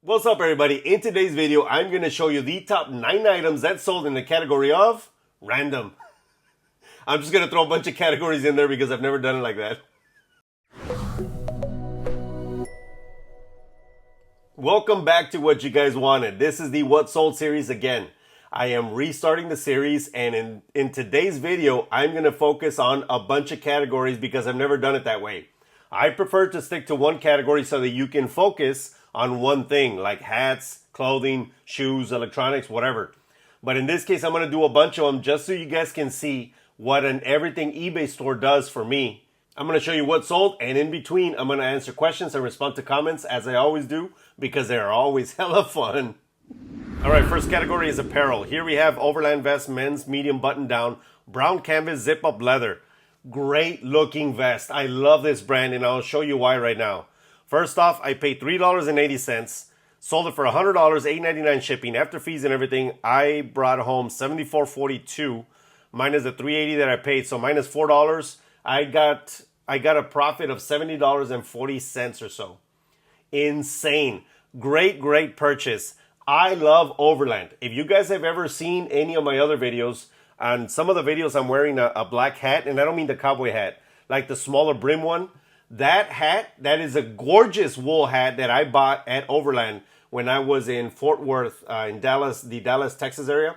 What's up, everybody? In today's video, I'm going to show you the top 9 items that sold in the category of random. I'm just going to throw a bunch of categories in there because I've never done it like that. Welcome back to what you guys wanted. This is the What Sold series again. I am restarting the series, and in today's video, I'm going to focus on a bunch of categories because I've never done it that way. I prefer to stick to one category so that you can focus on one thing, like hats, clothing, shoes, electronics, whatever. But in this case, I'm going to do a bunch of them just so you guys can see what an everything eBay store does for me. I'm going to show you what sold, and in between, I'm going to answer questions and respond to comments as I always do because they are always hella fun. All right, first category is apparel. Here we have Overland vest, men's medium button down, brown canvas zip up leather. Great looking vest. I love this brand, and I'll show you why right now. First off, I paid $3.80, sold it for $100, $8.99 shipping. After fees and everything, I brought home $74.42 minus the $3.80 that I paid, so minus $4. I got a profit of $70.40 or so. Insane. Great purchase. I love Overland. If you guys have ever seen any of my other videos, on some of the videos I'm wearing a black hat, and I don't mean the cowboy hat, like the smaller brim one. That hat, that is a gorgeous wool hat that I bought at Overland when I was in Fort Worth, in Dallas, the Dallas, Texas area.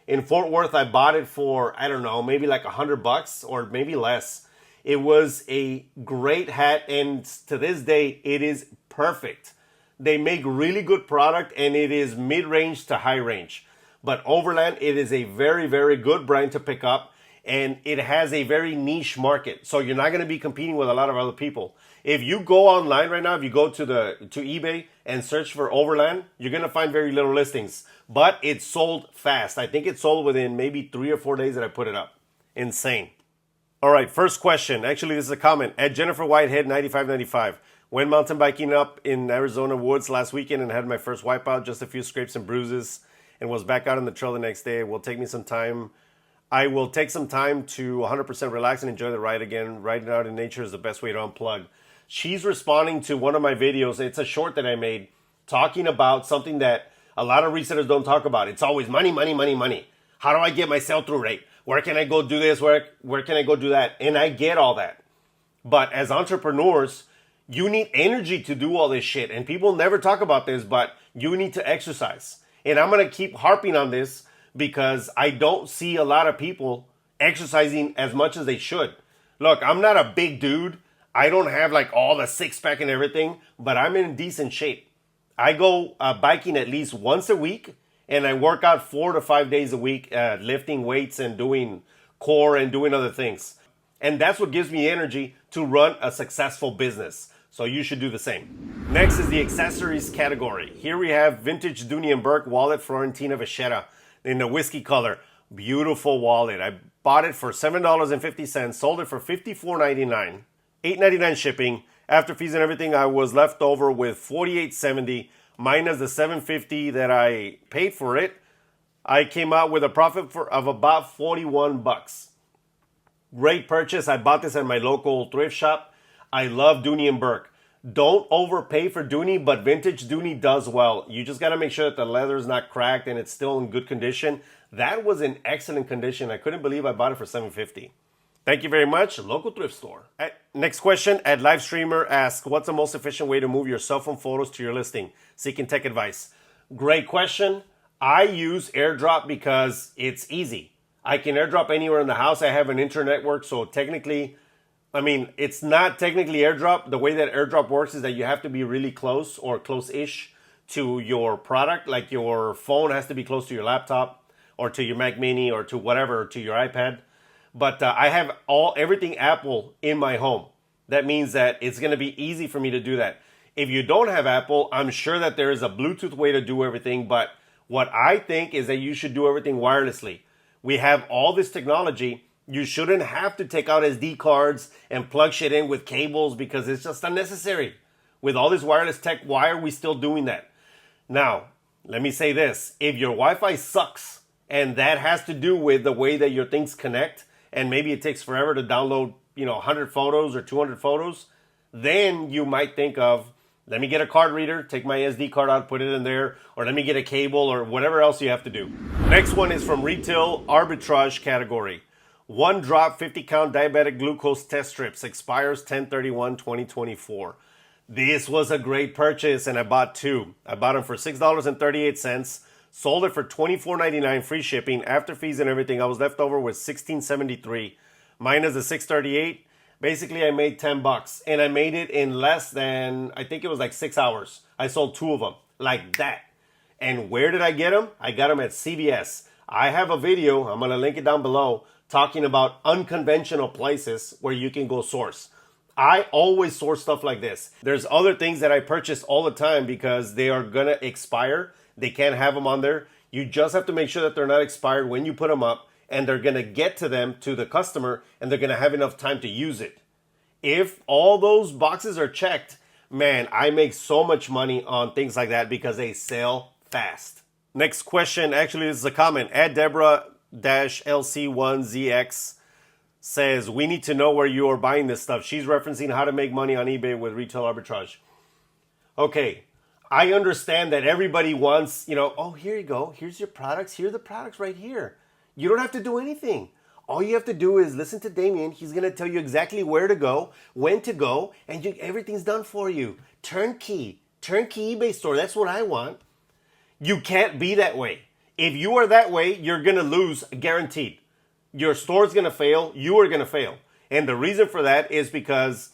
In Fort Worth, I bought it for, I don't know, maybe like $100 or maybe less. It was a great hat, and to this day, it is perfect. They make really good product, and it is mid-range to high-range. But Overland, it is a very good brand to pick up. And it has a very niche market. So you're not going to be competing with a lot of other people. If you go online right now, if you go to eBay and search for Overland, you're going to find very little listings. But it sold fast. I think it sold within maybe 3 or 4 days that I put it up. Insane. All right, first question. Actually, this is a comment. At Jennifer Whitehead, 9595. Went mountain biking up in Arizona woods last weekend and had my first wipeout, just a few scrapes and bruises, and was back out on the trail the next day. It will take me some time. I will take some time to 100% relax and enjoy the ride again. Riding out in nature is the best way to unplug. She's responding to one of my videos. It's a short that I made talking about something that a lot of resellers don't talk about. It's always money. How do I get my sell-through rate? Where can I go do this? Where can I go do that? And I get all that. But as entrepreneurs, you need energy to do all this shit. And people never talk about this, but you need to exercise. And I'm going to keep harping on this because I don't see a lot of people exercising as much as they should. Look, I'm not a big dude. I don't have like all the six-pack and everything, but I'm in decent shape. I go biking at least once a week, and I work out 4 to 5 days a week, lifting weights and doing core and doing other things. And that's what gives me energy to run a successful business. So you should do the same. Next is the accessories category. Here we have vintage Dooney & Burke wallet Florentina Vachetta in the whiskey color. Beautiful wallet. I bought it for $7.50, sold it for $54.99, $8.99 shipping. After fees and everything, I was left over with $48.70 minus the $7.50 that I paid for it. I came out with a profit of about $41. Great purchase. I bought this at my local thrift shop. I love Dooney & Burke. Don't overpay for Dooney, but vintage Dooney does well. You just got to make sure that the leather is not cracked and it's still in good condition. That was in excellent condition. I couldn't believe I bought it for $7.50. Thank you very much. Local thrift store. Next question. At Livestreamer asks, what's the most efficient way to move your cell phone photos to your listing? Seeking tech advice. Great question. I use AirDrop because it's easy. I can AirDrop anywhere in the house. I have an internet network, so technically, I mean, it's not technically AirDrop. The way that AirDrop works is that you have to be really close or close-ish to your product. Like your phone has to be close to your laptop or to your Mac Mini or to whatever, or to your iPad. But I have everything Apple in my home. That means that it's going to be easy for me to do that. If you don't have Apple, I'm sure that there is a Bluetooth way to do everything. But what I think is that you should do everything wirelessly. We have all this technology. You shouldn't have to take out SD cards and plug shit in with cables because it's just unnecessary. With all this wireless tech, why are we still doing that? Now, let me say this. If your Wi-Fi sucks, and that has to do with the way that your things connect, and maybe it takes forever to download, 100 photos or 200 photos, then you might think of Let me get a card reader, take my SD card out, put it in there, or let me get a cable or whatever else you have to do. Next one is from retail arbitrage category. One drop 50 count diabetic glucose test strips, expires 10/31/2024. This was a great purchase and I bought two. I bought them for $6.38, sold it for $24.99 free shipping. After fees and everything, I was left over with $16.73 minus the $6.38. Basically, I made $10 and I made it in less than, I think it was like 6 hours. I sold two of them like that. And where did I get them? I got them at CVS. I have a video, I'm going to link it down below, talking about unconventional places where you can go source. I always source stuff like this. There's other things that I purchase all the time because they are going to expire. They can't have them on there. You just have to make sure that they're not expired when you put them up, and they're going to get to them, to the customer, and they're going to have enough time to use it. If all those boxes are checked, man, I make so much money on things like that because they sell fast. Next question, actually this is a comment. Deborah-LC1ZX says, we need to know where you are buying this stuff. She's referencing how to make money on eBay with retail arbitrage. Okay, I understand that everybody wants, oh, here you go. Here's your products. Here are the products right here. You don't have to do anything. All you have to do is listen to Damien. He's going to tell you exactly where to go, when to go, and everything's done for you. Turnkey eBay store. That's what I want. You can't be that way. If you are that way, you're going to lose, guaranteed. Your store's going to fail. You are going to fail. And the reason for that is because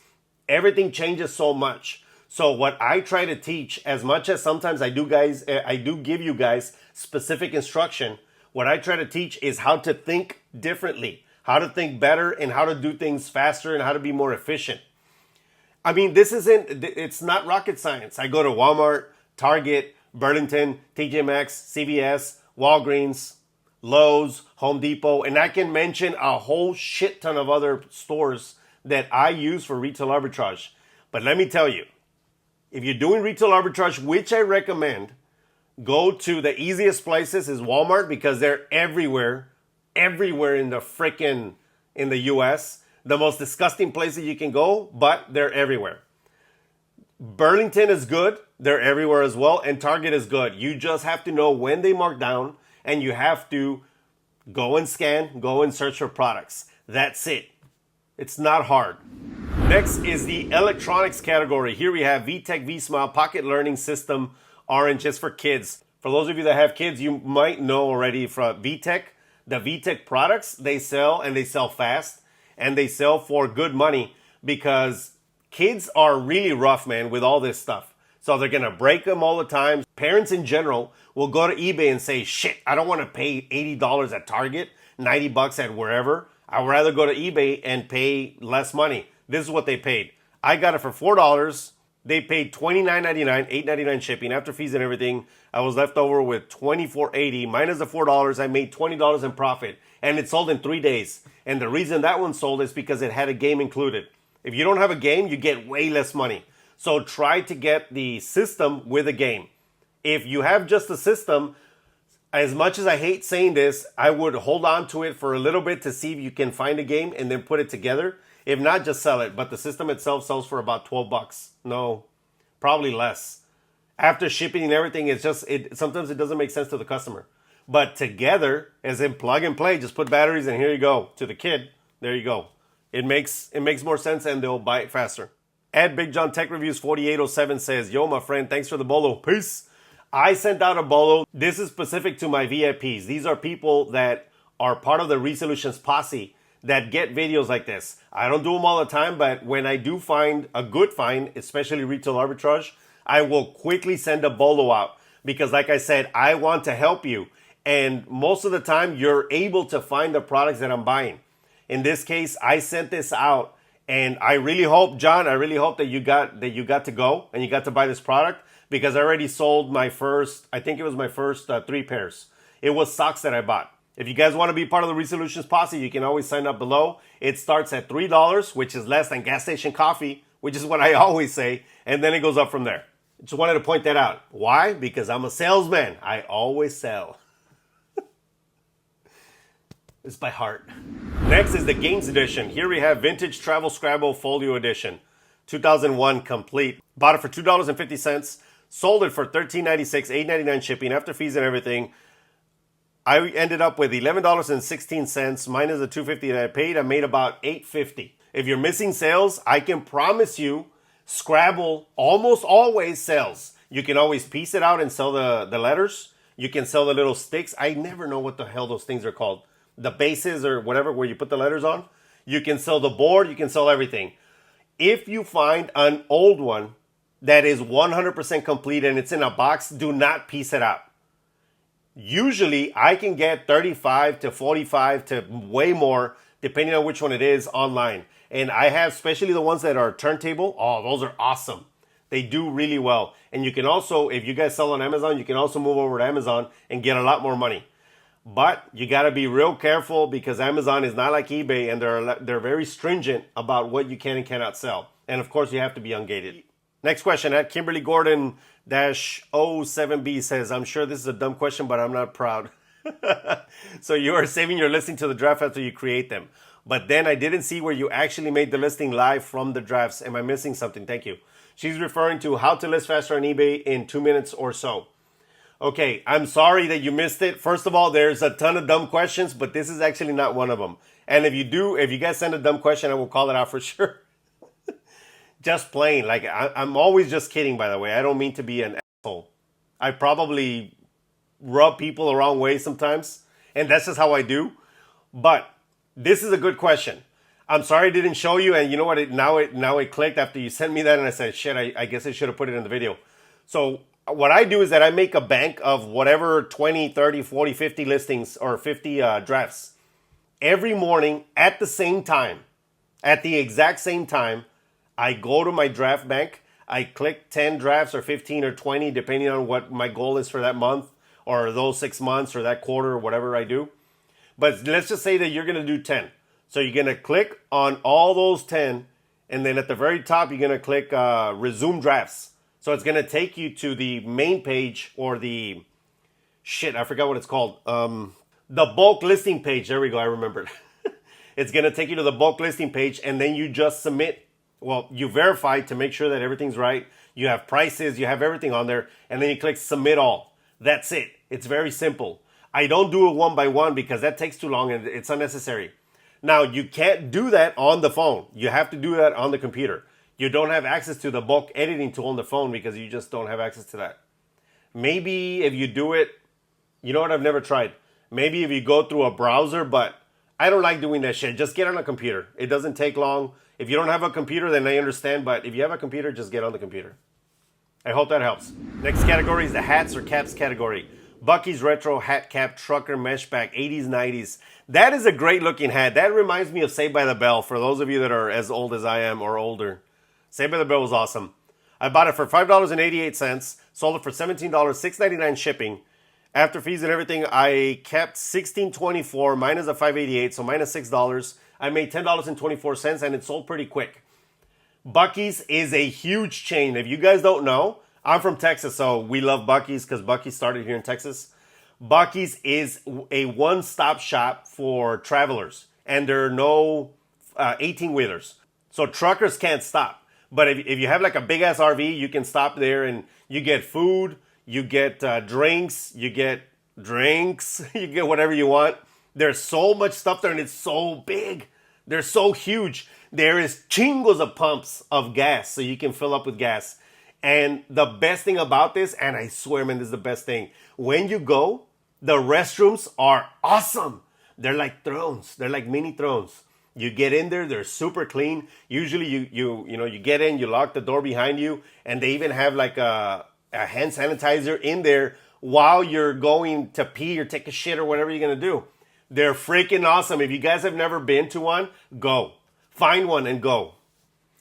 everything changes so much. So what I try to teach, as much as sometimes I do give you guys specific instruction, what I try to teach is how to think differently, how to think better, and how to do things faster and how to be more efficient. I mean, it's not rocket science. I go to Walmart, Target, Burlington, TJ Maxx, CVS, Walgreens, Lowe's, Home Depot, and I can mention a whole shit ton of other stores that I use for retail arbitrage. But let me tell you, if you're doing retail arbitrage, which I recommend, go to the easiest places is Walmart because they're everywhere in the US. The most disgusting places you can go, but they're everywhere. Burlington is good. They're everywhere as well. And Target is good. You just have to know when they mark down and you have to go and scan, go and search for products. That's it. It's not hard. Next is the electronics category. Here we have VTech V-Smile Pocket Learning System Orange is for kids. For those of you that have kids, you might know already from VTech. The VTech products, they sell and they sell fast and they sell for good money because kids are really rough, man, with all this stuff. So they're going to break them all the time. Parents in general will go to eBay and say, shit, I don't want to pay $80 at Target, $90 at wherever. I would rather go to eBay and pay less money. This is what they paid. I got it for $4. They paid $29.99, $8.99 shipping. After fees and everything, I was left over with $24.80 minus the $4. I made $20 in profit, and it sold in 3 days. And the reason that one sold is because it had a game included. If you don't have a game, you get way less money. So try to get the system with a game. If you have just the system, as much as I hate saying this, I would hold on to it for a little bit to see if you can find a game and then put it together. If not, just sell it. But the system itself sells for about $12. No, probably less. After shipping and everything, sometimes it doesn't make sense to the customer. But together, as in plug and play, just put batteries and here you go. To the kid, there you go. It makes more sense and they'll buy it faster. At Big John Tech Reviews 4807 says, yo, my friend, thanks for the bolo. Peace. I sent out a bolo. This is specific to my VIPs. These are people that are part of the Resolutions posse that get videos like this. I don't do them all the time, but when I do find a good find, especially retail arbitrage, I will quickly send a bolo out because like I said, I want to help you. And most of the time you're able to find the products that I'm buying. In this case, I sent this out and I really hope, John, that you got to go and you got to buy this product because I already sold my first, I think it was my first 3 pairs. It was socks that I bought. If you guys want to be part of the Resolutions posse, you can always sign up below. It starts at $3, which is less than gas station coffee, which is what I always say, and then it goes up from there. Just wanted to point that out. Why? Because I'm a salesman. I always sell. It's by heart. Next is the Games Edition. Here we have Vintage Travel Scrabble Folio Edition. 2001 complete. Bought it for $2.50. Sold it for $13.96, $8.99 shipping after fees and everything. I ended up with $11.16 minus the $2.50 that I paid. I made about $8.50. If you're missing sales, I can promise you Scrabble almost always sells. You can always piece it out and sell the letters. You can sell the little sticks. I never know what the hell those things are called. The bases or whatever where you put the letters on. You can sell the board. You can sell everything. If you find an old one that is 100% complete and it's in a box, do not piece it out. Usually I can get 35 to 45 to way more depending on which one it is online. And I have especially the ones that are turntable. Oh, those are awesome. They do really well. And you can also, if you guys sell on Amazon, you can also move over to Amazon and get a lot more money. But you got to be real careful because Amazon is not like eBay and they're very stringent about what you can and cannot sell. And of course, you have to be ungated. Next question at Kimberly Gordon -07B says, I'm sure this is a dumb question, but I'm not proud. So you are saving your listing to the draft after you create them. But then I didn't see where you actually made the listing live from the drafts. Am I missing something? Thank you. She's referring to how to list faster on eBay in 2 minutes or so. Okay, I'm sorry that you missed it. First of all, there's a ton of dumb questions, but this is actually not one of them. And if you guys send a dumb question, I will call it out for sure. Just plain. Like, I'm always just kidding, by the way. I don't mean to be an asshole. I probably rub people the wrong way sometimes, and that's just how I do. But this is a good question. I'm sorry I didn't show you, and you know what? Now it clicked after you sent me that, and I said, shit, I guess I should have put it in the video. So what I do is that I make a bank of whatever 20, 30, 40, 50 listings or 50 drafts. Every morning at the same time, at the exact same time, I go to my draft bank. I click 10 drafts or 15 or 20, depending on what my goal is for that month or those 6 months or that quarter or whatever I do. But let's just say that you're going to do 10. So you're going to click on all those 10. And then at the very top, you're going to click resume drafts. So it's going to take you to the main page or the, I forgot what it's called. The bulk listing page. There we go. I remembered. It's going to take you to the bulk listing page. And then you just submit. Well, you verify to make sure that everything's right. You have prices, you have everything on there, and then you click submit all. That's it. It's very simple. I don't do it one by one because that takes too long and it's unnecessary. Now, you can't do that on the phone. You have to do that on the computer. You don't have access to the bulk editing tool on the phone because you just don't have access to that. Maybe if you do it, you know what, I've never tried. Maybe if you go through a browser, but I don't like doing that shit. Just get on a computer. It doesn't take long. If you don't have a computer, then I understand. But if you have a computer, just get on the computer. I hope that helps. Next category is the hats or caps category. Bucky's Retro Hat Cap Trucker Mesh Back 80s, 90s. That is a great looking hat. That reminds me of Saved by the Bell. For those of you that are as old as I am or older. Saved by the Bell was awesome. I bought it for $5.88. Sold it for $17, $6.99 shipping. After fees and everything, I kept $16.24 minus the $5.88, so minus $6. I made $10.24, and it sold pretty quick. Bucky's is a huge chain. If you guys don't know, I'm from Texas, so we love Bucky's because Bucky's started here in Texas. Bucky's is a one-stop shop for travelers, and there are no 18-wheelers. So truckers can't stop. But if you have like a big-ass RV, you can stop there, and you get food, you get drinks, you get whatever you want. There's so much stuff there, and it's so big. They're so huge. There is chingos of pumps of gas, so you can fill up with gas. And the best thing about this, and I swear, man, this is the best thing. When you go, the restrooms are awesome. They're like thrones. They're like mini thrones. You get in there, they're super clean. Usually you get in, you lock the door behind you, and they even have like a hand sanitizer in there while you're going to pee or take a shit or whatever you're going to do. They're freaking awesome. If you guys have never been to one, go. Find one and go.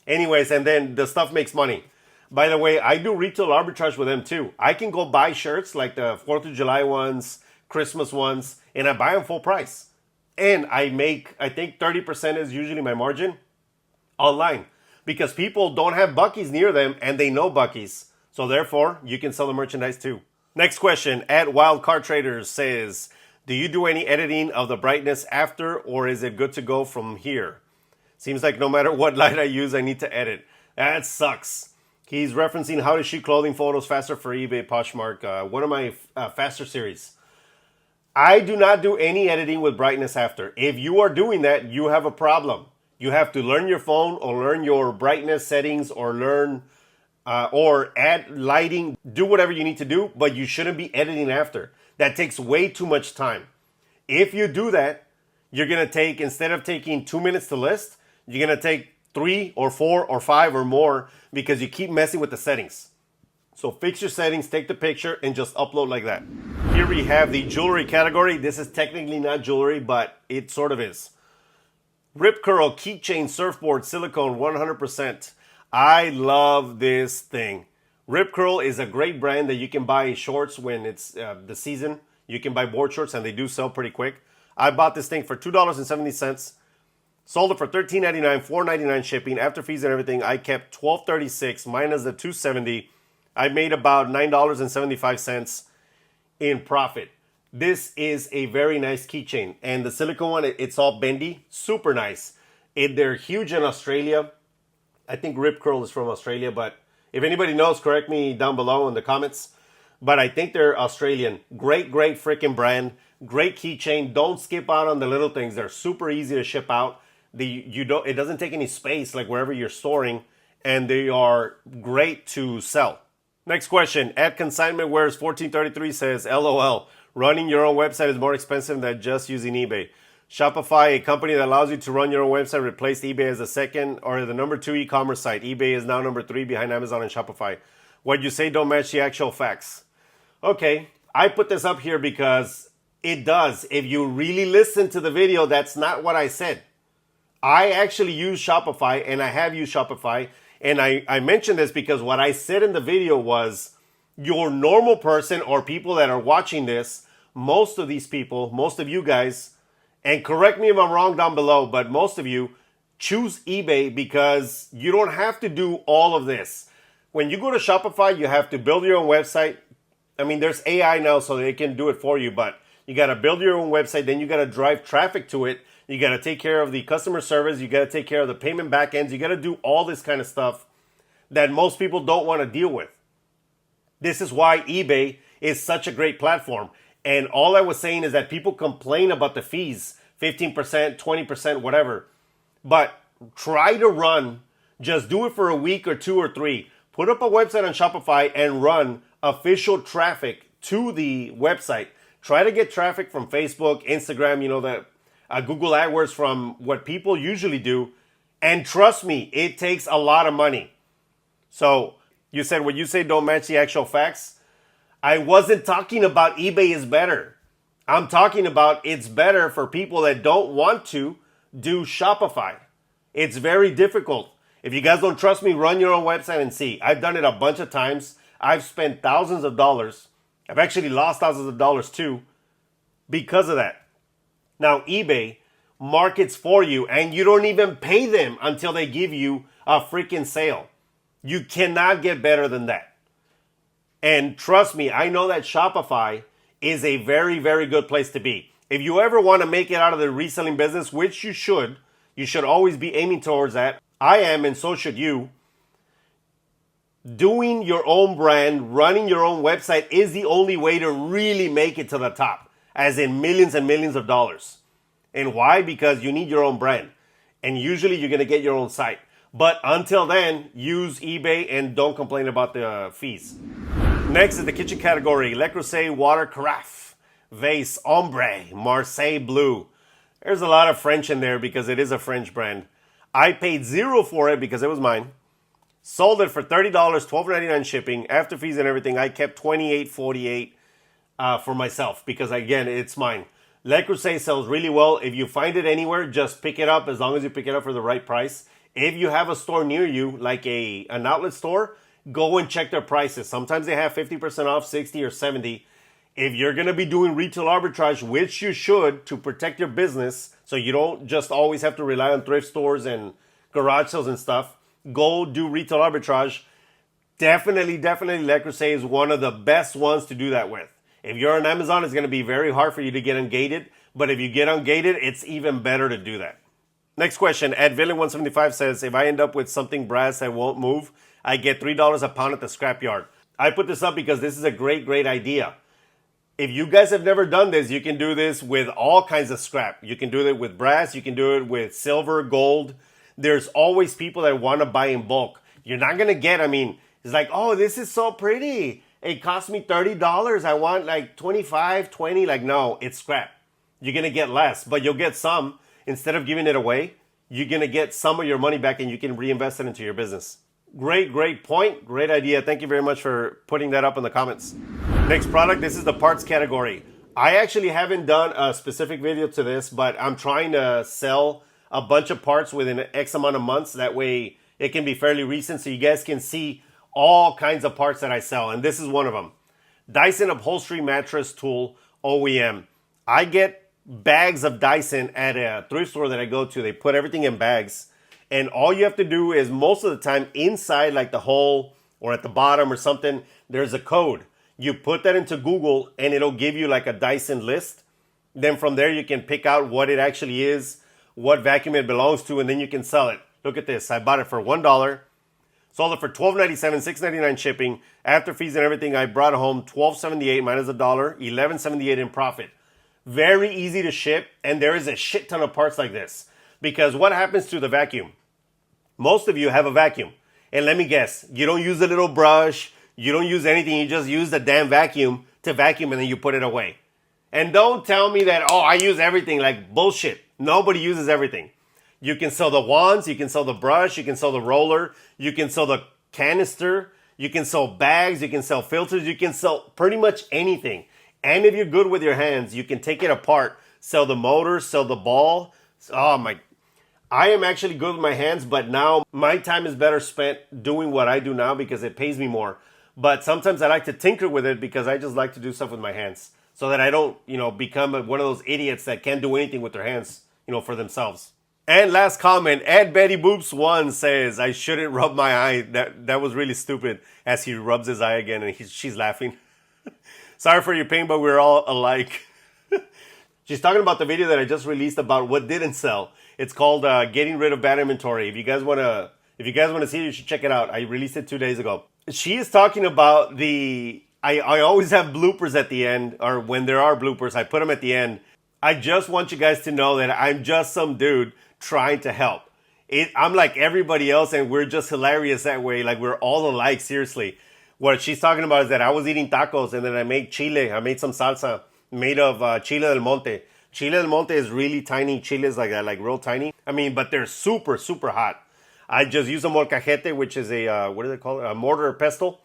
Anyways, and then the stuff makes money. By the way, I do retail arbitrage with them too. I can go buy shirts like the 4th of July ones, Christmas ones, and I buy them full price. And I make, I think 30% is usually my margin online. Because people don't have Bucky's near them and they know Bucky's. So therefore, you can sell the merchandise too. Next question at Wild Card Traders says, do you do any editing of the brightness after, or is it good to go from here? Seems like no matter what light I use, I need to edit. That sucks. He's referencing how to shoot clothing photos faster for eBay, Poshmark, one of my faster series. I do not do any editing with brightness after. If you are doing that, you have a problem. You have to learn your phone or learn your brightness settings or learn or add lighting. Do whatever you need to do, but you shouldn't be editing after. That takes way too much time. If you do that, you're going to take, instead of taking 2 minutes to list, you're going to take 3 or 4 or 5 or more because you keep messing with the settings. So fix your settings, take the picture, and just upload like that. Here we have the jewelry category. This is technically not jewelry, but it sort of is. Rip Curl Keychain Surfboard Silicone 100%. I love this thing. Rip Curl is a great brand that you can buy shorts when it's the season. You can buy board shorts and they do sell pretty quick. I bought this thing for $2.70. Sold it for $13.99, $4.99 shipping. After fees and everything, I kept $12.36 minus the $2.70. I made about $9.75 in profit. This is a very nice keychain. And the silicone one, it's all bendy. Super nice. They're huge in Australia. I think Rip Curl is from Australia, but if anybody knows, correct me down below in the comments. But I think they're Australian. Great freaking brand. Great keychain. Don't skip out on the little things. They're super easy to ship out. It doesn't take any space like wherever you're storing, and they are great to sell. Next question. At Consignment Wares 1433 says, LOL, running your own website is more expensive than just using eBay. Shopify, a company that allows you to run your own website, replaced eBay as the second or the number 2 e-commerce site. eBay is now number 3 behind Amazon and Shopify. What you say don't match the actual facts. Okay, I put this up here because it does. If you really listen to the video, that's not what I said. I actually use Shopify, and I have used Shopify. And I mentioned this because what I said in the video was your normal person or people that are watching this, most of these people, most of you guys, and correct me if I'm wrong down below, but most of you choose eBay because you don't have to do all of this. When you go to Shopify, you have to build your own website. I mean, there's AI now, so they can do it for you, but you got to build your own website. Then you got to drive traffic to it. You got to take care of the customer service. You got to take care of the payment backends. You got to do all this kind of stuff that most people don't want to deal with. This is why eBay is such a great platform. And all I was saying is that people complain about the fees, 15%, 20%, whatever. But try to run, just do it for a week or 2 or 3. Put up a website on Shopify and run official traffic to the website. Try to get traffic from Facebook, Instagram, Google AdWords, from what people usually do. And trust me, it takes a lot of money. So you said what you say don't match the actual facts. I wasn't talking about eBay is better. I'm talking about it's better for people that don't want to do Shopify. It's very difficult. If you guys don't trust me, run your own website and see. I've done it a bunch of times. I've spent thousands of dollars. I've actually lost thousands of dollars too because of that. Now, eBay markets for you, and you don't even pay them until they give you a freaking sale. You cannot get better than that. And trust me, I know that Shopify is a very, very good place to be. If you ever want to make it out of the reselling business, which you should always be aiming towards that. I am, and so should you. Doing your own brand, running your own website is the only way to really make it to the top, as in millions and millions of dollars. And why? Because you need your own brand. And usually you're going to get your own site. But until then, use eBay and don't complain about the fees. Next is the kitchen category. Le Creuset Water Carafe, Vase Ombre, Marseille Blue. There's a lot of French in there because it is a French brand. I paid $0 for it because it was mine. Sold it for $30, $12.99 shipping. After fees and everything, I kept $28.48 for myself because, again, it's mine. Le Creuset sells really well. If you find it anywhere, just pick it up as long as you pick it up for the right price. If you have a store near you, like an outlet store, go and check their prices. Sometimes they have 50% off, 60 or 70. If you're going to be doing retail arbitrage, which you should to protect your business, so you don't just always have to rely on thrift stores and garage sales and stuff, go do retail arbitrage. Definitely Le Creuset is one of the best ones to do that with. If you're on Amazon, it's going to be very hard for you to get ungated. But if you get ungated, it's even better to do that. Next question. At Villain175 says, if I end up with something brass that won't move, I get $3 a pound at the scrapyard. I put this up because this is a great idea. If you guys have never done this, you can do this with all kinds of scrap. You can do it with brass. You can do it with silver, gold. There's always people that want to buy in bulk. You're not going to get, it's like, oh, this is so pretty. It cost me $30. I want like 25, 20. Like, no, it's scrap. You're going to get less, but you'll get some. Instead of giving it away, you're going to get some of your money back and you can reinvest it into your business. Great point. Great idea. Thank you very much for putting that up in the comments. Next product, this is the parts category. I actually haven't done a specific video to this, but I'm trying to sell a bunch of parts within X amount of months. That way it can be fairly recent so you guys can see all kinds of parts that I sell. And this is one of them. Dyson Upholstery Mattress Tool OEM. I get bags of Dyson at a thrift store that I go to. They put everything in bags. And all you have to do is most of the time inside like the hole or at the bottom or something, there's a code. You put that into Google and it'll give you like a Dyson list. Then from there you can pick out what it actually is, what vacuum it belongs to, and then you can sell it. Look at this. I bought it for $1. Sold it for $12.97, $6.99 shipping. After fees and everything, I brought home $12.78 minus $1, $11.78 in profit. Very easy to ship, and there is a shit ton of parts like this. Because what happens to the vacuum? Most of you have a vacuum. And let me guess, you don't use a little brush, you don't use anything, you just use the damn vacuum to vacuum and then you put it away. And don't tell me that, oh, I use everything, like bullshit. Nobody uses everything. You can sell the wands, you can sell the brush, you can sell the roller, you can sell the canister, you can sell bags, you can sell filters, you can sell pretty much anything. And if you're good with your hands, you can take it apart, sell the motor, sell the ball. Oh my, I am actually good with my hands, but now my time is better spent doing what I do now because it pays me more. But sometimes I like to tinker with it because I just like to do stuff with my hands so that I don't, become one of those idiots that can't do anything with their hands, for themselves. And last comment, Ed Betty Boops 1 says, I shouldn't rub my eye. That was really stupid as he rubs his eye again and she's laughing. Sorry for your pain, but we're all alike. She's talking about the video that I just released about what didn't sell. It's called Getting Rid of Bad Inventory. If you guys want to see it, you should check it out. I released it 2 days ago. She is talking about I always have bloopers at the end, or when there are bloopers, I put them at the end. I just want you guys to know that I'm just some dude trying to help. I'm like everybody else, and we're just hilarious that way. Like, we're all alike, seriously. What she's talking about is that I was eating tacos, and then I made chile. I made some salsa made of chile del monte. Chile del monte is really tiny chiles like that, like real tiny. But they're super, super hot. I just use a molcajete, which is a, what do they call it? A mortar or pestle.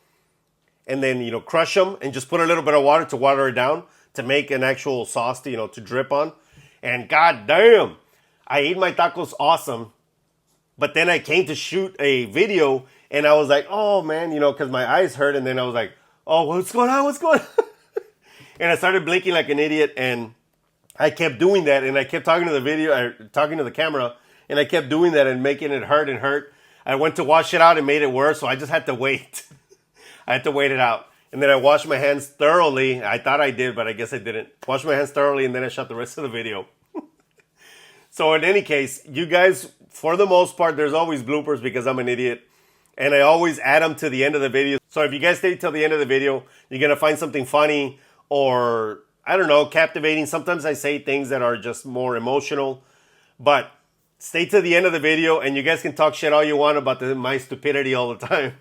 And then, crush them and just put a little bit of water to water it down to make an actual sauce to, to drip on. And goddamn, I ate my tacos awesome. But then I came to shoot a video and I was like, oh man, because my eyes hurt. And then I was like, oh, what's going on? What's going on? And I started blinking like an idiot. And I kept doing that. And I kept talking to the camera. And I kept doing that and making it hurt and hurt. I went to wash it out and made it worse. So I just had to wait. I had to wait it out. And then I washed my hands thoroughly. I thought I did, but I guess I didn't. Washed my hands thoroughly and then I shot the rest of the video. So in any case, you guys, for the most part, there's always bloopers because I'm an idiot. And I always add them to the end of the video. So if you guys stay till the end of the video, you're going to find something funny or, I don't know, captivating. Sometimes I say things that are just more emotional. But stay to the end of the video and you guys can talk shit all you want about my stupidity all the time.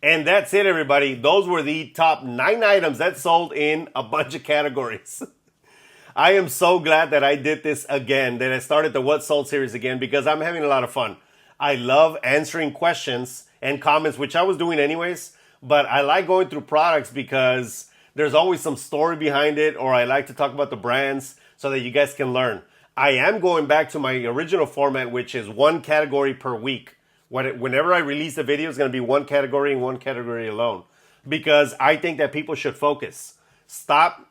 And that's it, everybody. Those were the top 9 items that sold in a bunch of categories. I am so glad that I did this again, that I started the What Sold series again, because I'm having a lot of fun. I love answering questions and comments, which I was doing anyways, but I like going through products because there's always some story behind it, or I like to talk about the brands so that you guys can learn. I am going back to my original format, which is 1 category per week. Whenever I release a video, it's going to be 1 category and 1 category alone. Because I think that people should focus. Stop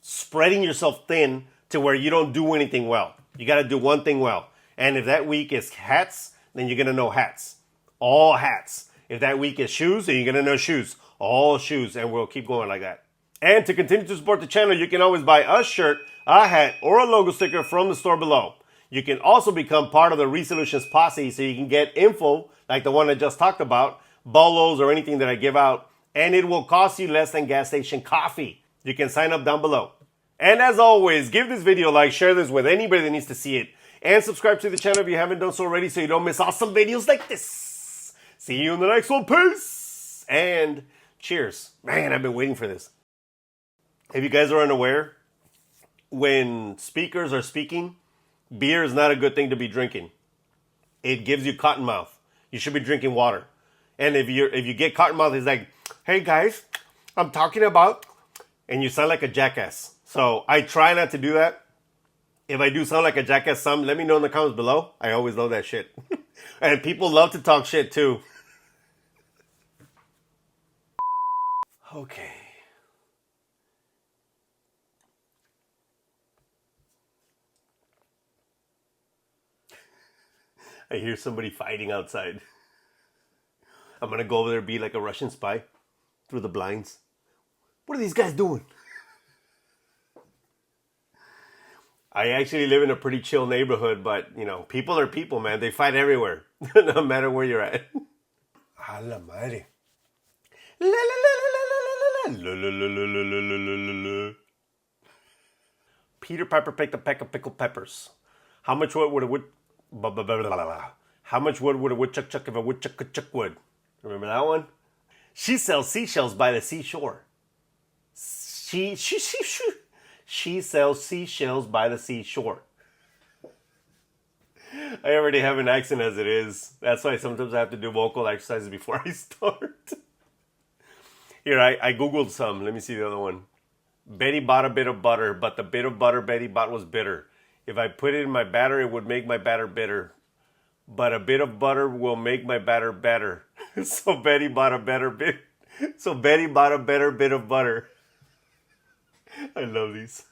spreading yourself thin to where you don't do anything well. You got to do one thing well. And if that week is hats, then you're going to know hats. All hats. If that week is shoes, then you're going to know shoes. All shoes. And we'll keep going like that. And to continue to support the channel, you can always buy a shirt, a hat, or a logo sticker from the store below. You can also become part of the Resolutions Posse so you can get info like the one I just talked about, bolos or anything that I give out, and it will cost you less than gas station coffee. You can sign up down below. And as always, give this video a like, share this with anybody that needs to see it, and subscribe to the channel if you haven't done so already so you don't miss awesome videos like this. See you in the next one. Peace! And cheers. Man, I've been waiting for this. If you guys are unaware, when speakers are speaking, beer is not a good thing to be drinking. It gives you cotton mouth. You should be drinking water. And if you get cotton mouth, it's like, hey guys, I'm talking about, and you sound like a jackass. So I try not to do that. If I do sound like a jackass, let me know in the comments below. I always love that shit. And people love to talk shit too. Okay. I hear somebody fighting outside. I'm going to go over there and be like a Russian spy through the blinds. What are these guys doing? I actually live in a pretty chill neighborhood, but, you know, people are people, man. They fight everywhere, no matter where you're at. A la madre. La la la la la la la la la la la la la. Peter Piper picked a peck of pickled peppers. How much wood would a wood... How much wood would a woodchuck chuck if a woodchuck could chuck wood? Remember that one? She sells seashells by the seashore. She sells seashells by the seashore. I already have an accent as it is. That's why sometimes I have to do vocal exercises before I start. Here, I Googled some. Let me see the other one. Betty bought a bit of butter, but the bit of butter Betty bought was bitter. If I put it in my batter, it would make my batter bitter. But a bit of butter will make my batter better. So Betty bought a better bit. So Betty bought a better bit of butter. I love these.